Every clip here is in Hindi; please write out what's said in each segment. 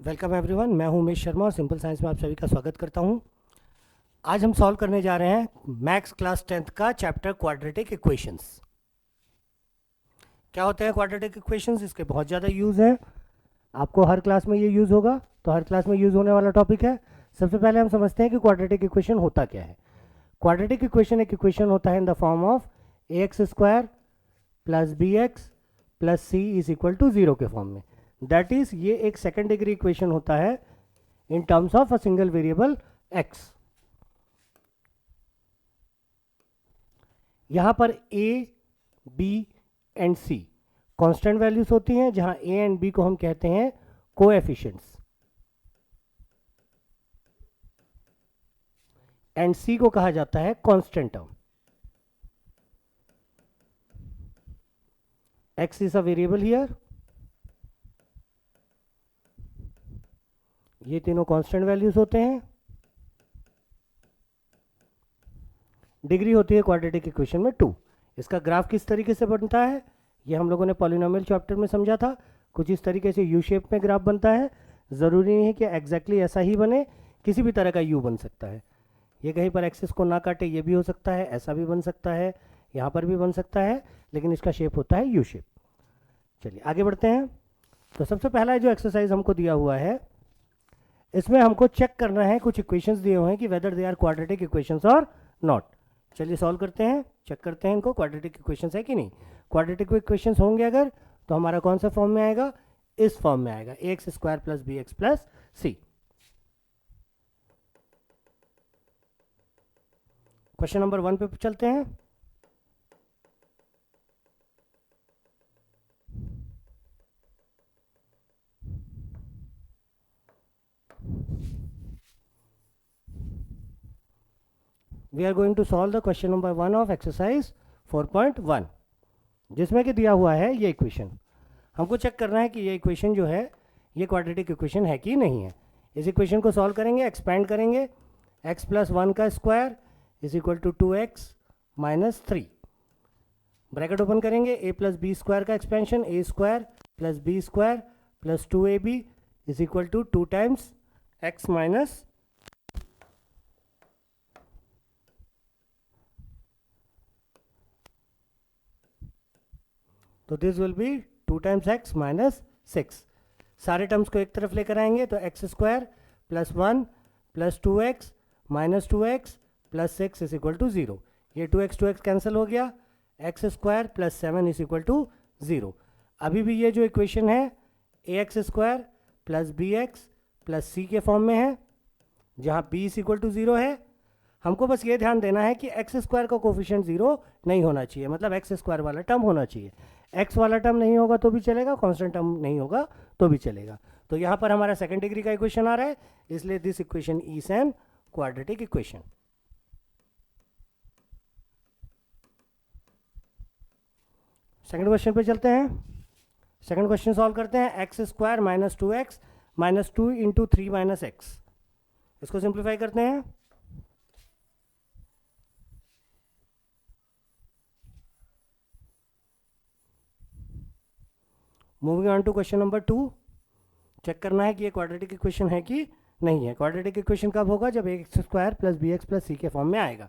वेलकम एवरीवन, मैं हूं उमेश शर्मा और सिंपल साइंस में आप सभी का स्वागत करता हूं। आज हम सॉल्व करने जा रहे हैं मैथ्स क्लास 10th का चैप्टर क्वाड्रेटिक इक्वेशंस। क्या होते हैं क्वाड्रेटिक इक्वेशंस? इसके बहुत ज़्यादा यूज़ हैं, आपको हर क्लास में ये यूज़ होगा, तो हर क्लास में यूज़ होने वाला टॉपिक है। सबसे पहले हम समझते हैं कि क्वाड्रेटिक इक्वेशन होता क्या है। क्वाड्रेटिक इक्वेशन एक इक्वेशन होता है in the form of ax square plus B X plus C is equal to 0 के फॉर्म में। दैट इज ये एक सेकेंड डिग्री इक्वेशन होता है in terms of a single variable x। यहां पर a, b and c constant values होती हैं, जहां a एंड b को हम कहते हैं कोएफिशिएंट्स एंड c को कहा जाता है constant term. x is a variable here, ये तीनों कांस्टेंट वैल्यूज होते हैं। डिग्री होती है क्वाड्रेटिक इक्वेशन में 2। इसका ग्राफ किस तरीके से बनता है ये हम लोगों ने पॉलिनोमियल चैप्टर में समझा था। कुछ इस तरीके से यू शेप में ग्राफ बनता है। ज़रूरी नहीं है कि एग्जैक्टली ऐसा ही बने, किसी भी तरह का यू बन सकता है। ये कहीं पर एक्सिस को ना काटे, ये भी हो सकता है, ऐसा भी बन सकता है, यहाँ पर भी बन सकता है, लेकिन इसका शेप होता है यू शेप। चलिए आगे बढ़ते हैं। तो सबसे पहला जो एक्सरसाइज हमको दिया हुआ है, इसमें हमको चेक करना है, कुछ इक्वेशंस दिए हुए हैं कि whether they are quadratic equations और नॉट। चलिए सॉल्व करते हैं, चेक करते हैं इनको क्वाड्रेटिक इक्वेशंस है कि नहीं। क्वाड्रेटिक इक्वेशंस होंगे अगर, तो हमारा कौन सा फॉर्म में आएगा? इस फॉर्म में आएगा, X square plus B X plus C. Question number 1 पे चलते हैं। We are going to solve the question number 1 of exercise 4.1, जिसमें कि दिया हुआ है ये इक्वेशन। हमको चेक करना है कि ये इक्वेशन जो है ये क्वाड्रेटिक इक्वेशन है कि नहीं है। इस इक्वेशन को सॉल्व करेंगे, एक्सपेंड करेंगे। x प्लस 1 का square is equal to 2x minus 3, bracket open करेंगे। a प्लस बी स्क्वायर का expansion, a square plus B square plus 2ab is equal to 2 times x minus, तो this will be 2 times x minus 6। सारे टर्म्स को एक तरफ लेकर आएंगे तो X square plus 1 plus 2x minus 2x plus 6 is equal to 0। ये 2x कैंसिल हो गया, x square plus 7 is equal to 0। अभी भी ये जो इक्वेशन है A X square plus B X plus C के फॉर्म में है, जहाँ b इज इक्वल टू 0 है। हमको बस ये ध्यान देना है कि एक्स स्क्वायर का कोफिशिएंट 0 नहीं होना चाहिए, मतलब एक्स स्क्वायर वाला टर्म होना चाहिए। एक्स वाला टर्म नहीं होगा तो भी चलेगा, कांस्टेंट टर्म नहीं होगा तो भी चलेगा। तो यहाँ पर हमारा सेकंड डिग्री का इक्वेशन आ रहा है, इसलिए this equation is an quadratic equation. Second question पे चलते हैं। सेकंड क्वेश्चन सॉल्व करते हैं। X square minus 2x minus 2 into 3 minus X, इसको सिंप्लीफाई करते हैं। Moving on to question number 2, check करना है कि ये क्वाड्रेटिक इक्वेशन है कि नहीं है। क्वाड्रेटिक इक्वेशन कब होगा? जब X square plus B X plus C के फॉर्म में आएगा।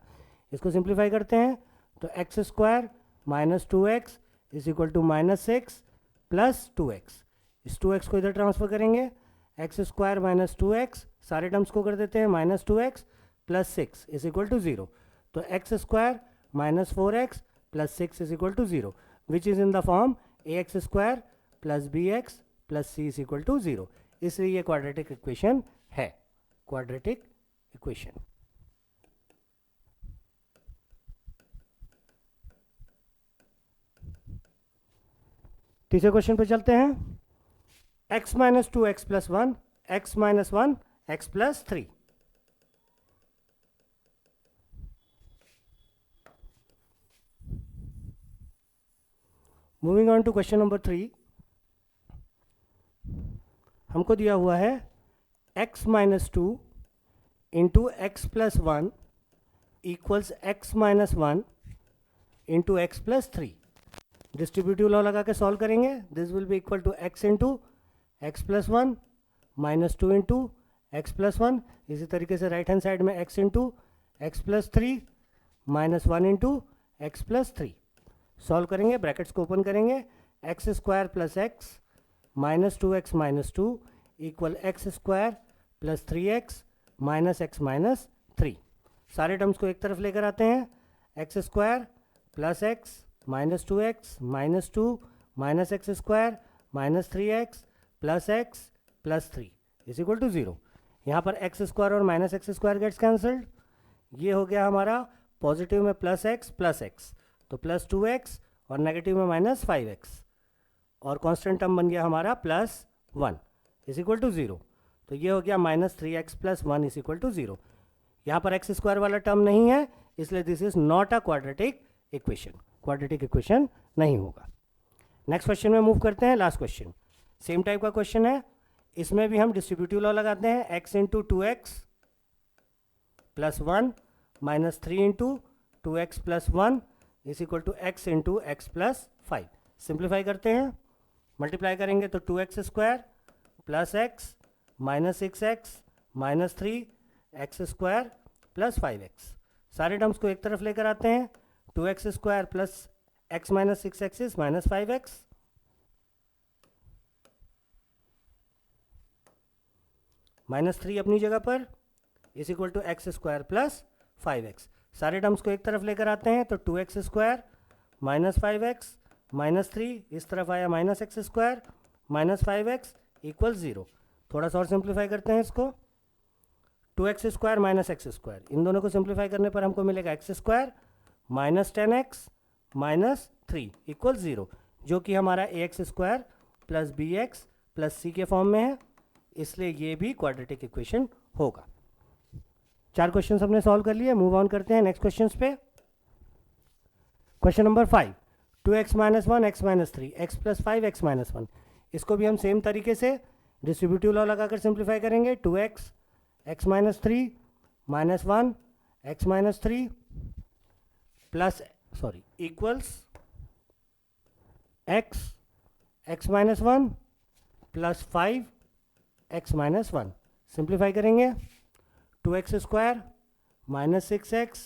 इसको सिंप्लीफाई करते हैं तो X square minus 2x is equal to minus 6 plus 2x। इस 2x को इधर ट्रांसफर करेंगे, एक्स स्क्वायर माइनस 2x, सारे टर्म्स को कर देते हैं minus 2x plus 6 is equal to 0। तो X square minus 4x plus 6 is equal to 0, which is in the form A X square plus B X plus C is equal to 0। इसलिए ये क्वाड्रेटिक इक्वेशन है, क्वाड्रेटिक इक्वेशन। तीसरे क्वेश्चन पे चलते हैं। x minus 2x plus 1, x minus 1, x plus 3। Moving on to question number 3, हमको दिया हुआ है x minus 2 into X plus 1 equals x minus 1 into X plus 3। Distributive law लगा के सॉल्व करेंगे। This will be equal to x into X plus 1 minus 2 into X plus 1, इसी तरीके से राइट हैंड साइड में x into X plus 3 minus 1 into X plus 3. Solve करेंगे, ब्रैकेट्स को ओपन करेंगे, X square plus X minus 2x minus 2 equal X square plus 3x minus X minus 3. सारे टर्म्स को एक तरफ लेकर आते हैं, x square plus X minus 2x minus 2 minus X square minus 3x plus X plus 3 is equal to 0. यहाँ पर एक्स स्क्वायर और minus X square gets cancelled. ये हो गया हमारा पॉजिटिव में प्लस एक्स तो प्लस 2x और नेगेटिव में माइनस 5x और कांस्टेंट टर्म बन गया हमारा प्लस 1 इज इक्वल टू 0. तो ये हो गया minus 3x plus 1 is equal to 0. यहाँ पर एक्स स्क्वायर वाला टर्म नहीं है, इसलिए this is not a quadratic equation. Quadratic equation नहीं होगा. नेक्स्ट क्वेश्चन में मूव करते हैं. लास्ट क्वेश्चन सेम टाइप का क्वेश्चन है. इसमें भी हम डिस्ट्रीब्यूटिव लॉ लगाते हैं. X into 2x plus 1 minus 3 into 2x plus 1 is equal to X into X plus 5. Simplify करते हैं, मल्टीप्लाई करेंगे तो 2x square plus X minus 6x minus 3 X square plus 5x. सारे टर्म्स को एक तरफ लेकर आते हैं. 2x square plus x minus 6x is minus 5x minus 3 अपनी जगह पर is equal to X square plus 5x. सारे टर्म्स को एक तरफ लेकर आते हैं तो 2x square minus 5x minus 3 इस तरफ आया minus X square minus 5x equal 0. थोड़ा सा और सिंप्लीफाई करते हैं इसको. 2x square minus X square, इन दोनों को सिंप्लीफाई करने पर हमको मिलेगा X square minus 10x minus 3 equal 0, जो कि हमारा ax square plus bx plus c के फॉर्म में है, इसलिए ये भी क्वाड्रेटिक इक्वेशन होगा. 4 क्वेश्चन हमने सॉल्व कर लिए. मूव ऑन करते हैं नेक्स्ट क्वेश्चन पे. Question number 5, 2x minus 1 x minus 3 x plus 5 x minus 1. इसको भी हम सेम तरीके से डिस्ट्रीब्यूटिव लॉ लगाकर सिंप्लीफाई करेंगे. 2x x minus 3 minus 1 x minus 3 plus equals x minus 1 plus 5 x minus 1. Simplify करेंगे. 2x square minus 6x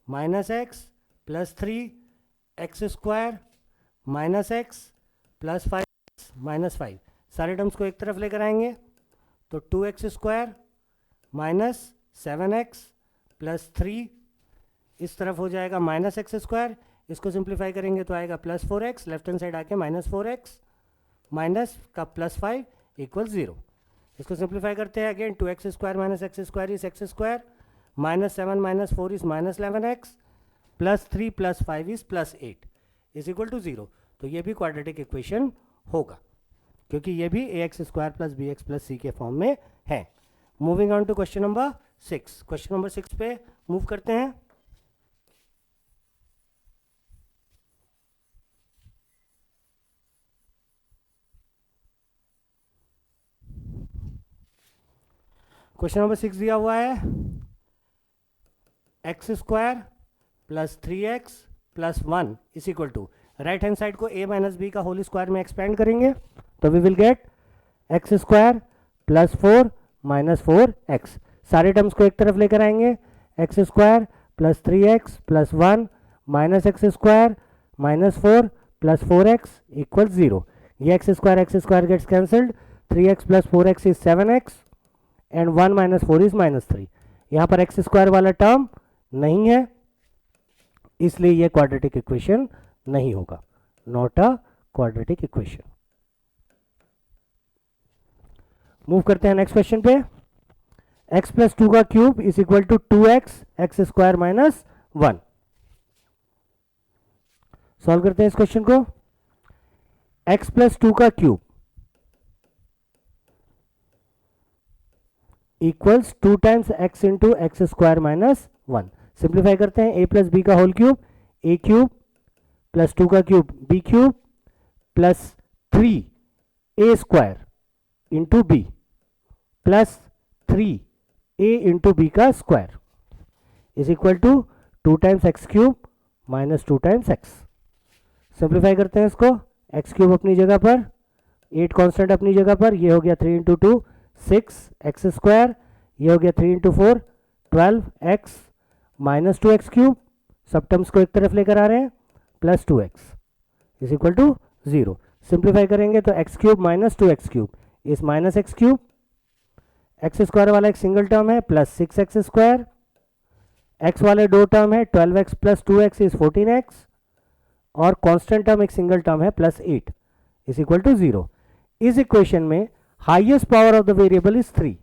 minus x plus 3 X square minus x plus 5 minus 5. सारे टर्म्स को एक तरफ लेकर आएंगे तो 2x square minus 7x plus 3 इस तरफ हो जाएगा माइनस एक्स स्क्वायर. इसको सिंप्लीफाई करेंगे तो आएगा plus 4x, left hand side आके माइनस 4x माइनस का प्लस 5 इक्वल 0. इसको सिंप्लीफाई करते हैं again. 2x square minus X square is X square minus 7 minus 4 is minus 11x plus 3 plus 5 is plus 8 is equal to 0. तो ये भी क्वाड्रेटिक इक्वेशन होगा क्योंकि ये भी ax square plus bx plus c के फॉर्म में है. Moving on to question number 6. Question number 6 पे मूव करते हैं. क्वेश्चन नंबर 6 दिया हुआ है X square plus 3x plus 1 is equal to, right hand side को a माइनस बी का होल स्क्वायर में एक्सपेंड करेंगे तो we will get X square plus 4 minus 4x. सारे टर्म्स को एक तरफ लेकर आएंगे. X square plus 3x plus 1 minus X square minus 4 plus 4x equal 0. ये X square gets cancelled. 3x plus 4x is 7x and 1 minus 4 is minus 3. यहाँ पर एक्स स्क्वायर वाला टर्म नहीं है, इसलिए ये क्वाड्रेटिक इक्वेशन नहीं होगा. Not a quadratic equation. Move करते हैं नेक्स्ट क्वेश्चन पे. x प्लस 2 का cube is equal to 2x X square minus 1. Solve करते हैं इस क्वेश्चन को. x प्लस 2 का cube equals 2 times x into X square minus 1. Simplify करते हैं. a प्लस बी का whole cube a cube plus 2 का cube b cube plus 3a square into b plus 3a into B का square is equal to 2 times X cube minus 2 times X. Simplify करते हैं इसको. एक्स क्यूब अपनी जगह पर, 8 कांस्टेंट अपनी जगह पर, ये हो गया 3 इंटू 2 6x², ये हो गया 3 इंटू 4 12x माइनस 2x³ सब टर्म्स को एक तरफ लेकर आ रहे हैं plus 2x is equal to 0। Simplify करेंगे तो x³ minus 2x³ is minus x³, x² वाला एक सिंगल टर्म है प्लस 6x², x वाले दो टर्म है 12x plus 2x is 14x, और कांस्टेंट टर्म एक सिंगल टर्म है प्लस 8 इज इक्वल टू 0। इस इक्वेशन में highest power of the variable is 3,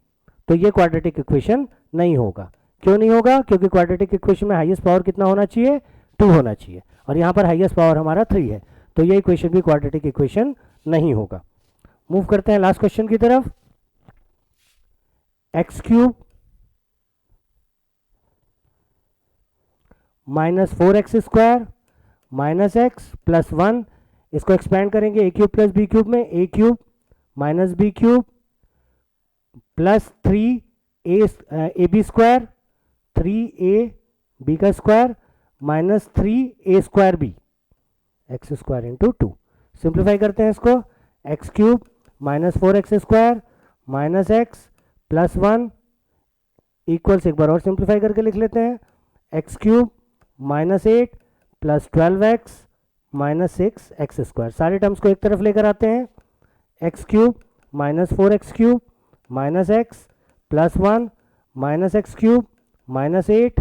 तो ये क्वाड्रेटिक इक्वेशन नहीं होगा। क्यों नहीं होगा? क्योंकि क्वाड्रेटिक इक्वेशन में हाईएस्ट पावर कितना होना चाहिए? 2 होना चाहिए, और यहाँ पर हाईएस्ट पावर हमारा 3 है, तो ये इक्वेशन भी क्वाड्रेटिक इक्वेशन नहीं होगा। मूव करते हैं लास्ट क्वेश्चन की तरफ। x³ minus 4x² minus x plus 1, इसको एक्सपेंड करेंगे a³ प्लस b³ में, a³ minus b³ plus 3ab² 3ab का square minus 3a² x² into 2। Simplify करते हैं इसको, x³ minus 4x² minus x plus 1 equals, एक बार और सिंप्लीफाई करके लिख लेते हैं, x³ minus 8 plus 12x minus 6x²। सारे टर्म्स को एक तरफ लेकर आते हैं, x³ minus 4x³ minus x plus 1 minus x³ minus 8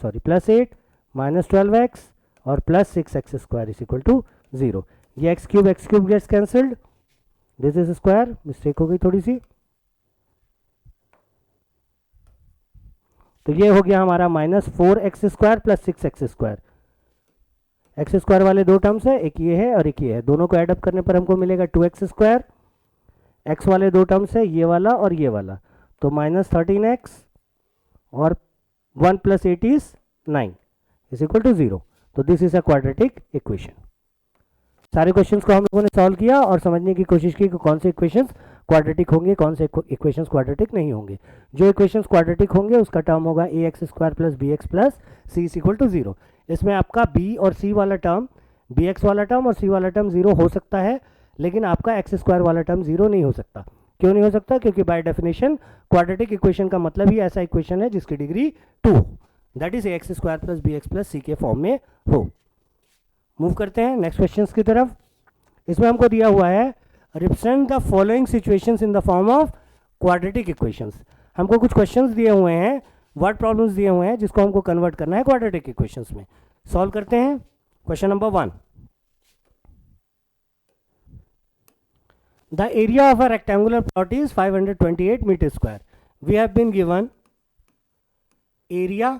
plus 8 minus 12x और plus 6x² is equal to 0। ये x³ gets cancelled, this is square, mistake हो गई थोड़ी सी, तो ये हो गया हमारा minus 4x² plus 6x²। x² वाले दो टर्म्स है, एक ये है और एक ये है, दोनों को ऐडअप करने पर हमको मिलेगा 2x²। x वाले दो टर्म्स है, ये वाला और ये वाला, तो माइनस 13x और 1 plus 8 is 9 is equal to 0। तो this is a quadratic equation. सारे क्वेश्चंस को हम लोगों ने सॉल्व किया और समझने की कोशिश की कि कौन से इक्वेशंस क्वाड्रेटिक होंगे, कौन से इक्वेशंस क्वाड्रेटिक नहीं होंगे। जो इक्वेशंस क्वाड्रेटिक होंगे उसका टर्म होगा ax² plus bx plus c is equal to 0। इसमें आपका b और c वाला टर्म, bx वाला टर्म और c वाला टर्म 0 हो सकता है, लेकिन आपका x² वाला टर्म 0 नहीं हो सकता। क्यों नहीं हो सकता? क्योंकि बाय डेफिनेशन क्वाड्रेटिक इक्वेशन का मतलब ही ऐसा इक्वेशन है जिसकी डिग्री 2 हो, that is ax² plus bx plus c के फॉर्म में हो। मूव करते हैं नेक्स्ट क्वेश्चंस की तरफ। इसमें हमको दिया हुआ है represent the following situations in the form of quadratic equations. हमको कुछ क्वेश्चंस दिए हुए हैं, वर्ड प्रॉब्लम्स दिए हुए हैं, जिसको हमको कन्वर्ट करना है क्वाड्रेटिक इक्वेशंस में। सॉल्व करते हैं। Question number 1, the area of a rectangular plot is 528 metre square. We have been given area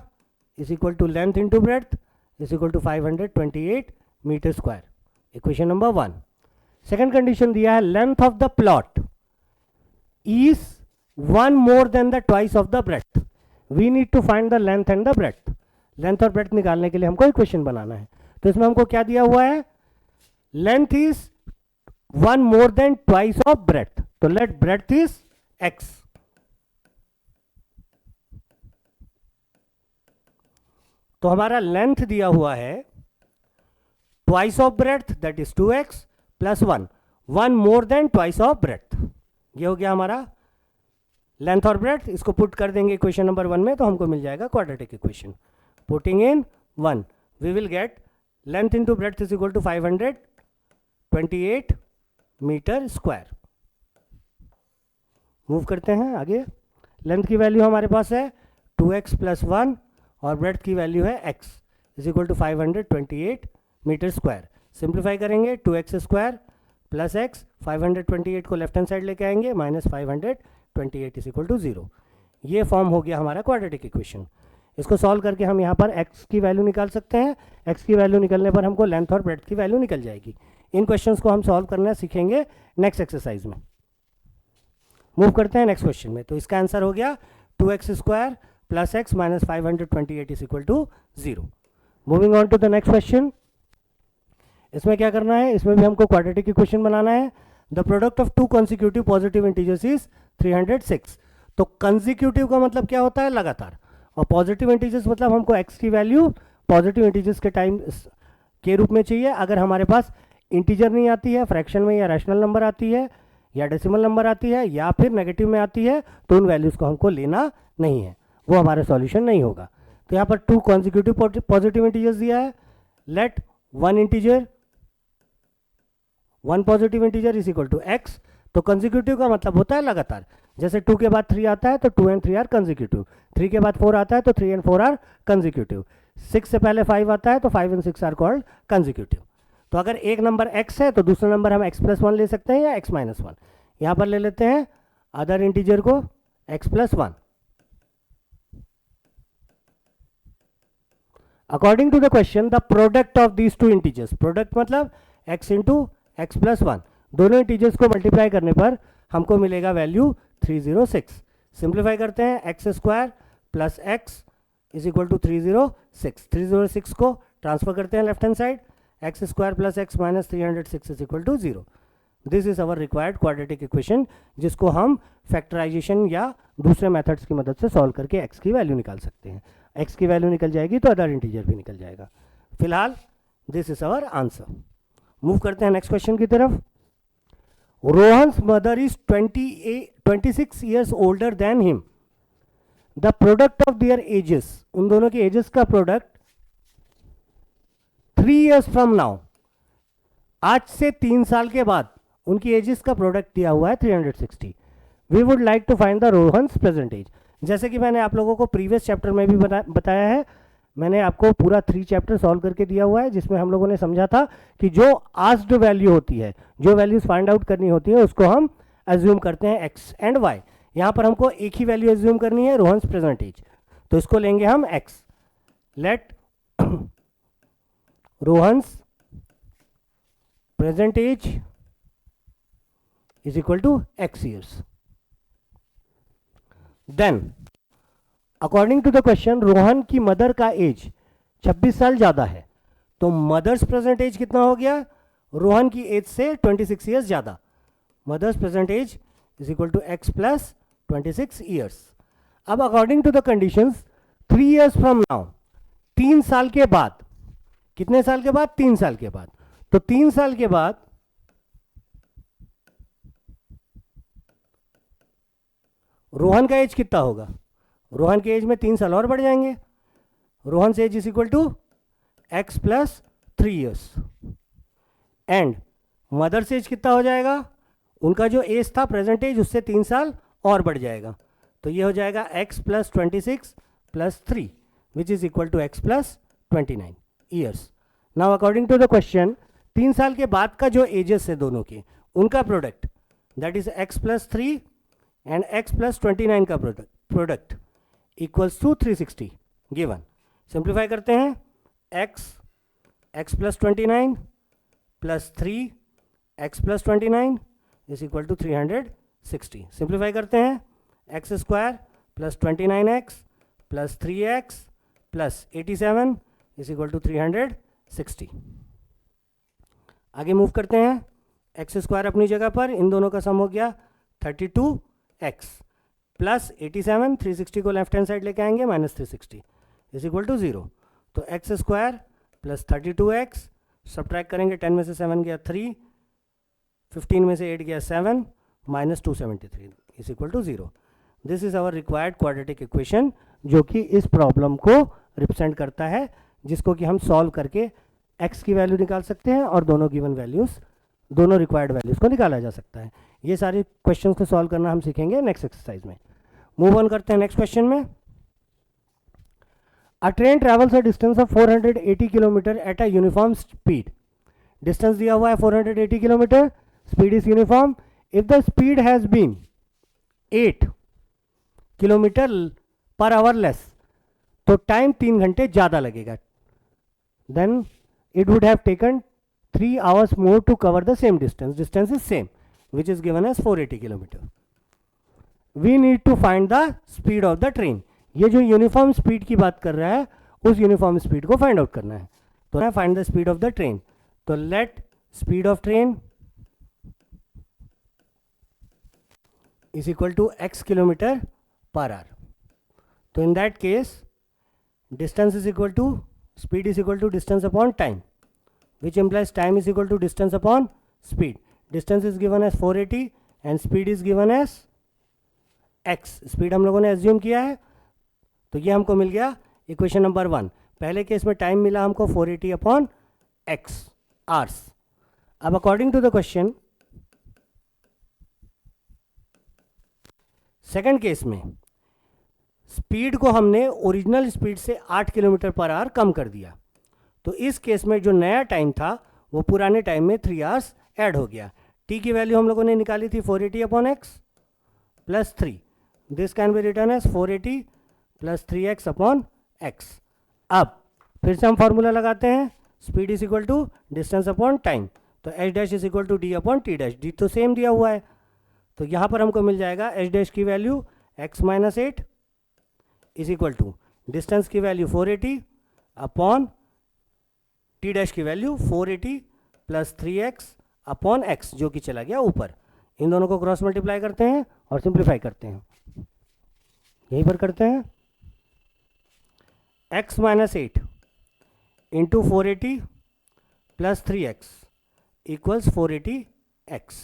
is equal to length into breadth is equal to 528 metre square, equation number 1। Second condition दिया है length of the plot is 1 more than the twice of the breadth. We need to find the length and the breadth. Length और ब्रेड्थ निकालने के लिए हमको इक्वेशन बनाना है, तो इसमें हमको क्या दिया हुआ है? Length is 1 more then twice of breadth, तो लेट ब्रेड्थ इज x। तो हमारा लेंथ दिया हुआ है twice of breadth that is 2x plus 1 more then twice of breadth. ये हो गया हमारा लेंथ और ब्रेड्थ। इसको पुट कर देंगे इक्वेशन नंबर 1 में, तो हमको मिल जाएगा quadratic equation. Putting in 1 we will get length into breadth is equal to 528 metre square. Move करते हैं आगे। लेंथ की वैल्यू हमारे पास है 2x प्लस 1 और ब्रेड्थ की वैल्यू है x is equal to 528 metre square. Simplify करेंगे 2x² प्लस x, 528 को लेफ्ट हैंड साइड लेके आएंगे, माइनस 528 इज इक्वल टू 0। ये फॉर्म हो गया हमारा क्वाड्रेटिक इक्वेशन। इसको सॉल्व करके हम यहाँ पर x की वैल्यू निकाल सकते हैं। x की वैल्यू निकलने पर हमको लेंथ और ब्रेड्थ की वैल्यू निकल जाएगी। इन क्वेश्चंस को हम सॉल्व करना सीखेंगे नेक्स्ट में। मूव करते हैं नेक्स्ट क्वेश्चन में। तो इसका आंसर हो गया 2x² plus x minus 528 is equal to 0। Moving on to the next question. इसमें क्या करना है? इसमें भी हमको क्वाड्रेटिक इक्वेशन बनाना है। The product of 2 consecutive positive integers is 306। तो कंसेक्यूटिव का मतलब क्या होता है? लगातार। और पॉजिटिव इंटीजर्स मतलब हमको x की वैल्यू पॉजिटिव इंटीजर्स के टाइम के रूप में चाहिए। अगर हमारे पास इंटीजर नहीं आती है, फ्रैक्शन में या रैशनल नंबर आती है, या डेसिमल नंबर आती है या फिर नेगेटिव में आती है तो उन वैल्यूज़ को हमको लेना नहीं है, वो हमारा सॉल्यूशन नहीं होगा। तो यहाँ पर 2 कॉन्जिक्यूटिव पॉजिटिव इंटीजर्स दिया है, let 1 positive integer is equal to x। तो कंजिक्यूटिव का मतलब होता है लगातार, जैसे 2 के बाद 3 आता है तो 2 and 3 आर कंजिक्यूटिव, 3 के बाद 4 आता है तो 3 and 4 आर कंजिक्यूटिव, 6 से पहले 5 आता है तो 5 and 6 आर कॉल्ड कंजिक्यूटिव। तो अगर एक नंबर x है तो दूसरा नंबर हम x+1 ले सकते हैं या x-1। यहाँ पर ले लेते हैं अदर इंटीजर को x+1। According to the question the product of these two integers, product मतलब x इंटू x+1, दोनों इंटीजर्स को मल्टीप्लाई करने पर हमको मिलेगा वैल्यू 306। सिंप्लीफाई करते हैं, x square plus X is equal to 306। 306 को ट्रांसफर करते हैं left hand side, X square plus X minus 306 is equal to 0। This is our required quadratic equation, जिसको हम फैक्टराइजेशन या दूसरे मेथड्स की मदद से सॉल्व करके एक्स की वैल्यू निकाल सकते हैं। एक्स की वैल्यू निकल जाएगी तो अदर इंटीजर भी निकल जाएगा। फिलहाल this is our answer. Move करते हैं नेक्स्ट क्वेश्चन की तरफ। Rohan's mother is 26 years older than him, the product of their edges, उन दोनों के एजेस का प्रोडक्ट 3 ईयर्स फ्रॉम नाउ, आज से 3 साल के बाद उनकी एजेस का प्रोडक्ट दिया हुआ है 360। We would like to find the Rohan's present age. जैसे कि मैंने आप लोगों को प्रीवियस चैप्टर में भी बताया है, मैंने आपको पूरा 3 चैप्टर सॉल्व करके दिया हुआ है, जिसमें हम लोगों ने समझा था कि जो आस्क्ड वैल्यू होती है, जो वैल्यूज फाइंड आउट करनी होती है, उसको हम एज्यूम करते हैं एक्स एंड वाई। यहाँ पर हमको एक ही वैल्यू एज्यूम करनी है, रोहन्स प्रेजेंट एज, तो इसको लेंगे हम X. Let Rohan's present age is equal to X years. Then according to the question Rohan की मदर का एज 26 साल ज़्यादा है, तो मदर्स प्रेजेंट एज कितना हो गया, रोहन की एज से 26 ईयर्स ज़्यादा। Mother's present age is equal to X plus 26 years. अब according to the conditions 3 years from now, 3 साल के बाद, कितने साल के बाद, 3 साल के बाद, तो 3 साल के बाद रोहन का एज कितना होगा, रोहन के एज में 3 साल और बढ़ जाएंगे। रोहन से age is equal to X plus 3 years. And mother's age कितना हो जाएगा, उनका जो एज था प्रेजेंट एज उससे 3 साल और बढ़ जाएगा, तो ये हो जाएगा X plus 26 plus 3 which is equal to X plus 29 years. Now according to the question 3 साल के बाद का जो एजेस है दोनों के, उनका product that is x plus 3 and x plus 29 का product equals to 360 given. Simplify करते हैं, x plus 29 plus 3 x plus 29 is equal to 360। Simplify करते हैं, x square plus 29x plus 3x plus 87 is equal to 360। आगे मूव करते हैं, एक्स स्क्वायर अपनी जगह पर, इन दोनों का सम हो गया 32x प्लस 87, 360 को लेफ्ट हैंड साइड लेके आएंगे, माइनस 360 इज इक्वल टू 0। तो X square plus 32x, subtract करेंगे, 10 में से 7 गया 3, 15 में से 8 गया 7, minus 273 is equal to 0। This is our required quadratic equation, जो कि इस प्रॉब्लम को रिप्रेजेंट करता है, जिसको कि हम सॉल्व करके x की वैल्यू निकाल सकते हैं और दोनों गिवन वैल्यूज, दोनों रिक्वायर्ड वैल्यूज को निकाला जा सकता है। ये सारे क्वेश्चन को सॉल्व करना हम सीखेंगे नेक्स्ट एक्सरसाइज में। मूव ऑन करते हैं नेक्स्ट क्वेश्चन में। A train travels a distance of 480 kilometre at a uniform speed. Distance दिया हुआ है 480 kilometre, speed is uniform. If the speed has been 8 kilometre per hour less, तो टाइम 3 घंटे ज़्यादा लगेगा। Then it would have taken 3 hours more to cover the same distance. Distance is same, which is given as 480 kilometer. We need to find the speed of the train. ये जो यूनिफॉर्म स्पीड की बात कर रहा है, उस यूनिफॉर्म स्पीड को फाइंड आउट करना है। तो find the speed of the train. तो let speed of train is equal to x kilometre per hour. तो in that case distance is equal to, speed is equal to distance upon time, which implies time is equal to distance upon speed. Distance is given as 480, and speed is given as x, speed हम लोगों ने एज्यूम किया है, तो ये हमको मिल गया इक्वेशन नंबर 1। पहले केस में टाइम मिला हमको 480 अपॉन एक्स आवर्स। अब according to the question second case में स्पीड को हमने ओरिजिनल स्पीड से 8 किलोमीटर पर आवर कम कर दिया, तो इस केस में जो नया टाइम था वो पुराने टाइम में 3 आवर्स ऐड हो गया। टी की वैल्यू हम लोगों ने निकाली थी 480 upon X plus 3, this can be written as 480 plus 3x upon X. अब फिर से हम फॉर्मूला लगाते हैं, speed is equal to distance upon time, तो H dash is equal to D upon T dash, D तो सेम दिया हुआ है, तो यहाँ पर हमको मिल जाएगा एच डैश की value x minus 8 is equal to distance की वैल्यू 480 अपॉन टी डैश की value 480 plus 3x upon x, जो कि चला गया ऊपर। इन दोनों को क्रॉस मल्टीप्लाई करते हैं और सिंप्लीफाई करते हैं, यहीं पर करते हैं। x minus 8 into 480 plus 3x equals 480x,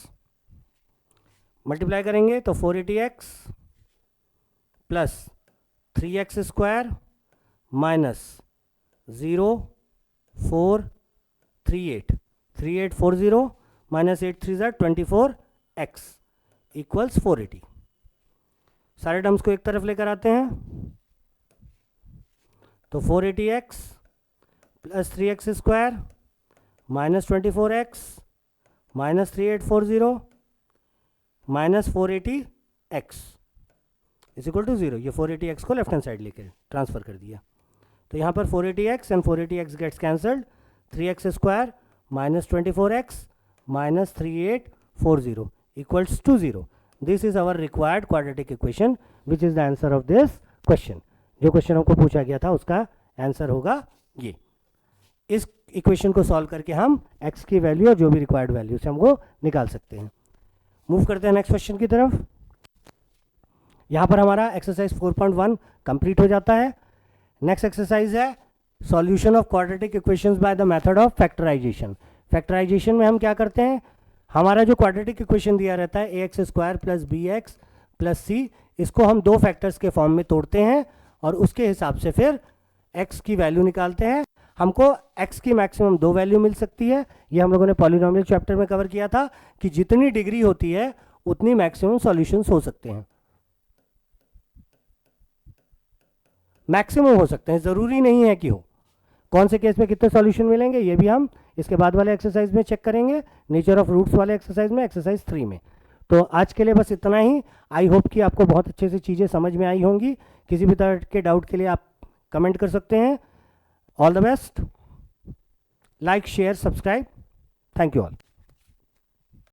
multiply करेंगे तो 480x plus 3x square minus 3840 minus 8 3 24x equals 480। सारे टर्म्स को एक तरफ लेकर आते हैं, तो 480x plus 3x square minus 24x minus 3840 minus 480x is equal to 0। ये 480x को लेफ्ट हैंड साइड लेकर ट्रांसफर कर दिया, तो यहाँ पर 480x and 480x gets cancelled, 3x square minus 24x minus 3840 equals to 0। This is our required quadratic equation which is the answer of this question. जो क्वेश्चन हमको पूछा गया था उसका आंसर होगा ये। इस इक्वेशन को सॉल्व करके हम x की वैल्यू और जो भी रिक्वायर्ड वैल्यू से हमको निकाल सकते हैं। मूव करते हैं नेक्स्ट क्वेश्चन की तरफ। यहाँ पर हमारा एक्सरसाइज 4.1 कंप्लीट हो जाता है। नेक्स्ट एक्सरसाइज है solution of quadratic equations by the method of factorization. Factorization में हम क्या करते हैं, हमारा जो क्वाड्रेटिक इक्वेशन दिया रहता है A X square plus B X plus C, इसको हम दो फैक्टर्स के फॉर्म में तोड़ते हैं और उसके हिसाब से फिर x की वैल्यू निकालते हैं। हमको x की मैक्सिमम 2 वैल्यू मिल सकती है, ये हम लोगों ने पॉलिनोमियल चैप्टर में कवर किया था कि जितनी डिग्री होती है उतनी मैक्सिमम सॉल्यूशंस हो सकते हैं, मैक्सिमम हो सकते हैं, ज़रूरी नहीं है कि हो। कौन से केस में कितने सॉल्यूशन मिलेंगे ये भी हम इसके बाद वाले एक्सरसाइज में चेक करेंगे, नेचर ऑफ रूट्स वाले एक्सरसाइज में, एक्सरसाइज 3 में। तो आज के लिए बस इतना ही। आई होप कि आपको बहुत अच्छे से चीज़ें समझ में आई होंगी। किसी भी तरह के डाउट के लिए आप कमेंट कर सकते हैं। All the best, like share subscribe, thank you all.